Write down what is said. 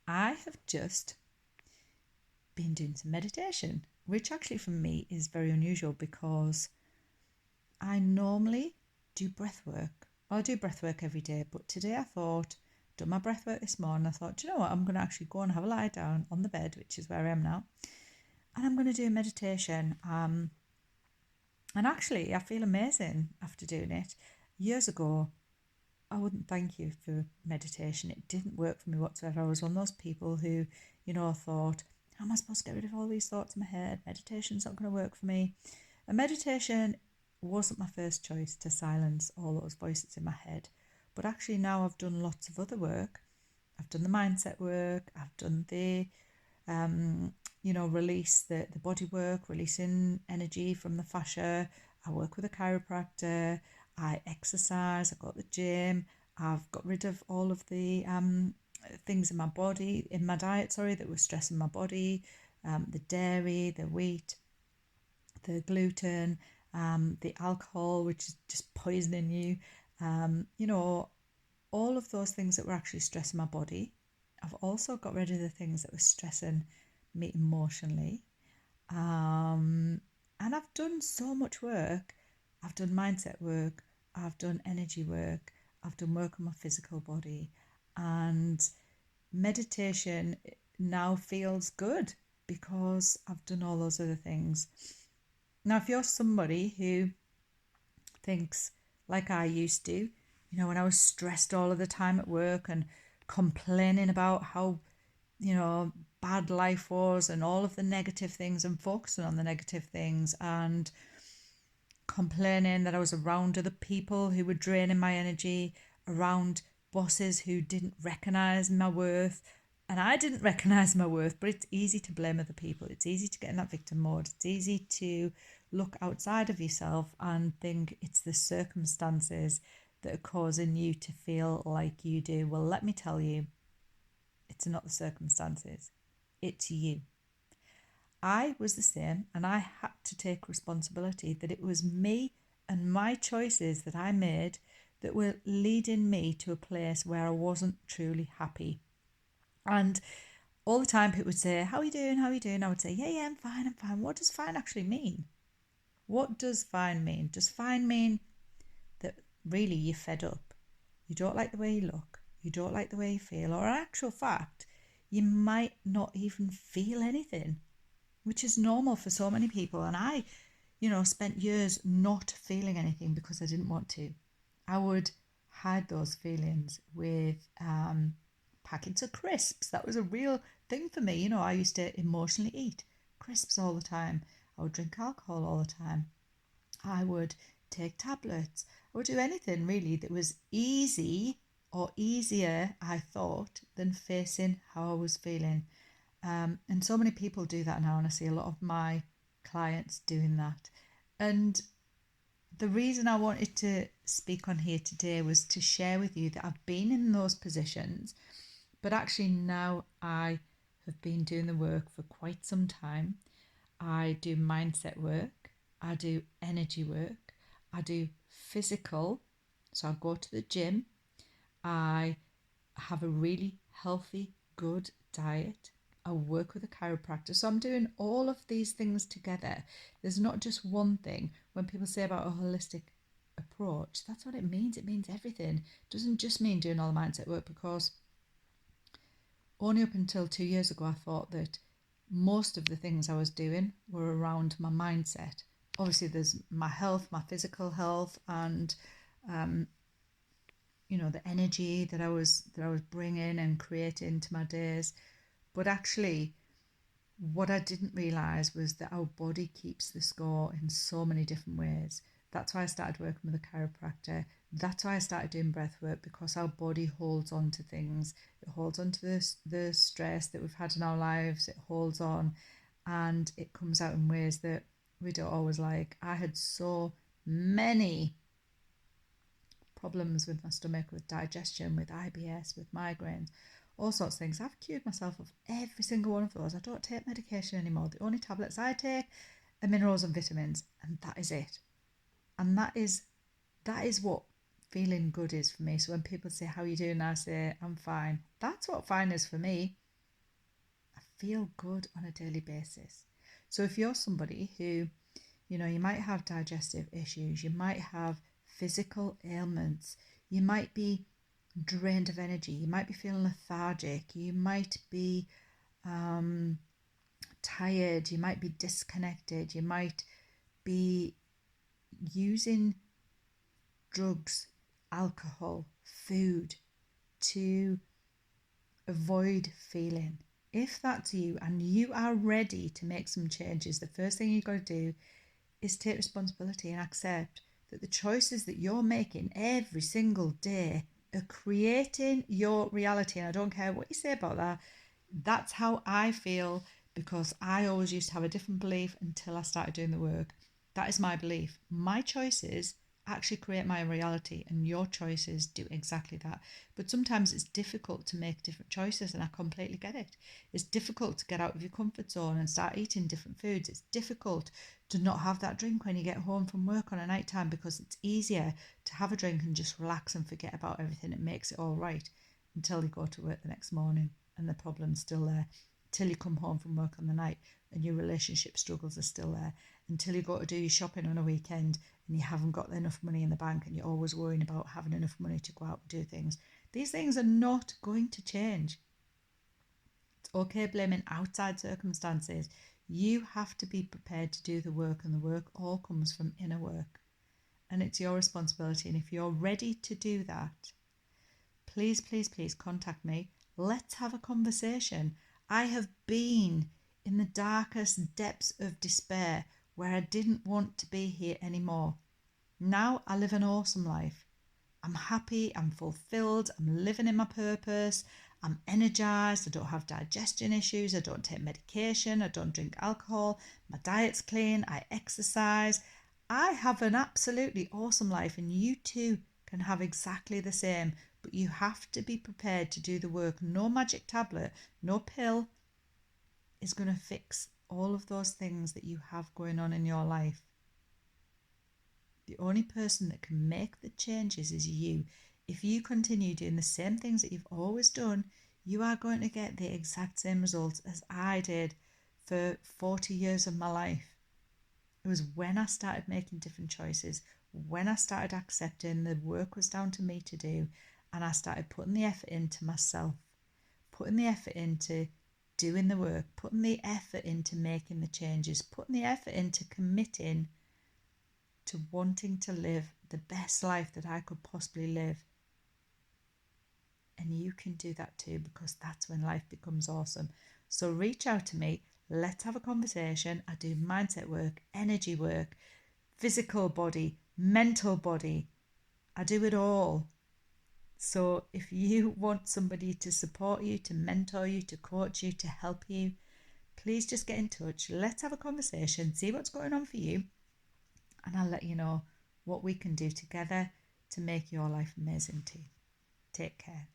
I have just been doing some meditation, which actually for me is very unusual because I normally do breath work. I do breath work every day, but today I thought, done my breath work this morning. I thought, do you know what? I'm going to actually go and have a lie down on the bed, which is where I am now, and I'm going to do a meditation. And actually, I feel amazing after doing it. Years ago, I wouldn't thank you for meditation. It didn't work for me whatsoever. I was one of those people who, thought, how am I supposed to get rid of all these thoughts in my head? Meditation's not going to work for me. And meditation wasn't my first choice to silence all those voices in my head. But actually now I've done lots of other work. I've done the mindset work. I've done the, release the body work, releasing energy from the fascia. I work with a chiropractor. I exercise. I go to the gym. I've got rid of all of the things in my body, in my diet, that were stressing my body, the dairy, the wheat, the gluten, the alcohol, which is just poisoning you, all of those things that were actually stressing my body. I've also got rid of the things that were stressing me emotionally. And I've done so much work. I've done mindset work, I've done energy work, I've done work on my physical body, and meditation now feels good because I've done all those other things. Now, if you're somebody who thinks, like I used to, when I was stressed all of the time at work and complaining about how, bad life was and all of the negative things and focusing on the negative things and complaining that I was around other people who were draining my energy, around bosses who didn't recognize my worth. And I didn't recognize my worth, but it's easy to blame other people. It's easy to get in that victim mode. It's easy to look outside of yourself and think it's the circumstances that are causing you to feel like you do. Well, let me tell you, it's not the circumstances, it's you. I was the same, and I had to take responsibility that it was me and my choices that I made that were leading me to a place where I wasn't truly happy. And all the time people would say, how are you doing? How are you doing? I would say, yeah, I'm fine, I'm fine. What does fine actually mean? What does fine mean? Does fine mean that really you're fed up? You don't like the way you look? You don't like the way you feel? Or in actual fact, you might not even feel anything, which is normal for so many people. And I, spent years not feeling anything because I didn't want to. I would hide those feelings with packets of crisps. That was a real thing for me. I used to emotionally eat crisps all the time. I would drink alcohol all the time. I would take tablets. I would do anything really that was easy or easier, I thought, than facing how I was feeling. And so many people do that now, and I see a lot of my clients doing that. And the reason I wanted to speak on here today was to share with you that I've been in those positions, but actually now I have been doing the work for quite some time. I do mindset work, I do energy work, I do physical, so I go to the gym, I have a really healthy, good diet. I work with a chiropractor. So I'm doing all of these things together. There's not just one thing. When people say about a holistic approach, that's what it means. It means everything. It doesn't just mean doing all the mindset work, because only up until 2 years ago, I thought that most of the things I was doing were around my mindset. Obviously, there's my health, my physical health, and the energy that I was bringing and creating to my days. But actually, what I didn't realize was that our body keeps the score in so many different ways. That's why I started working with a chiropractor. That's why I started doing breath work, because our body holds on to things. It holds on to the stress that we've had in our lives. It holds on, and it comes out in ways that we don't always like. I had so many problems with my stomach, with digestion, with IBS, with migraines, all sorts of things. I've cured myself of every single one of those. I don't take medication anymore. The only tablets I take are minerals and vitamins, and that is it. And that is what feeling good is for me. So when people say, how are you doing? I say, I'm fine. That's what fine is for me. feel good on a daily basis. So if you're somebody who, you might have digestive issues, you might have physical ailments, you might be drained of energy, you might be feeling lethargic, you might be tired, you might be disconnected, you might be using drugs, alcohol, food to avoid feeling. If that's you and you are ready to make some changes, the first thing you've got to do is take responsibility and accept that the choices that you're making every single day are creating your reality. And I don't care what you say about that. That's how I feel, because I always used to have a different belief until I started doing the work. That is my belief. My choices actually create my reality, and your choices do exactly that. But sometimes it's difficult to make different choices, and I completely get it. It's difficult to get out of your comfort zone and start eating different foods. It's difficult to not have that drink when you get home from work on a night time, because it's easier to have a drink and just relax and forget about everything. It makes it all right until you go to work the next morning and the problem's still there, till you come home from work on the night and your relationship struggles are still there, until you go to do your shopping on a weekend and you haven't got enough money in the bank and you're always worrying about having enough money to go out and do things. These things are not going to change. It's okay blaming outside circumstances. You have to be prepared to do the work, and the work all comes from inner work. And it's your responsibility. And if you're ready to do that, please, please, please contact me. Let's have a conversation. I have been in the darkest depths of despair where I didn't want to be here anymore. Now I live an awesome life. I'm happy, I'm fulfilled, I'm living in my purpose, I'm energized, I don't have digestion issues, I don't take medication, I don't drink alcohol, my diet's clean, I exercise. I have an absolutely awesome life, and you too can have exactly the same, but you have to be prepared to do the work. No magic tablet, no pill is going to fix all of those things that you have going on in your life. The only person that can make the changes is you. If you continue doing the same things that you've always done, you are going to get the exact same results as I did for 40 years of my life. It was when I started making different choices, when I started accepting the work was down to me to do, and I started putting the effort into myself, putting the effort into doing the work, putting the effort into making the changes, putting the effort into committing to wanting to live the best life that I could possibly live. And you can do that too, because that's when life becomes awesome. So reach out to me. Let's have a conversation. I do mindset work, energy work, physical body, mental body. I do it all. So if you want somebody to support you, to mentor you, to coach you, to help you, please just get in touch. Let's have a conversation, see what's going on for you, and I'll let you know what we can do together to make your life amazing too. Take care.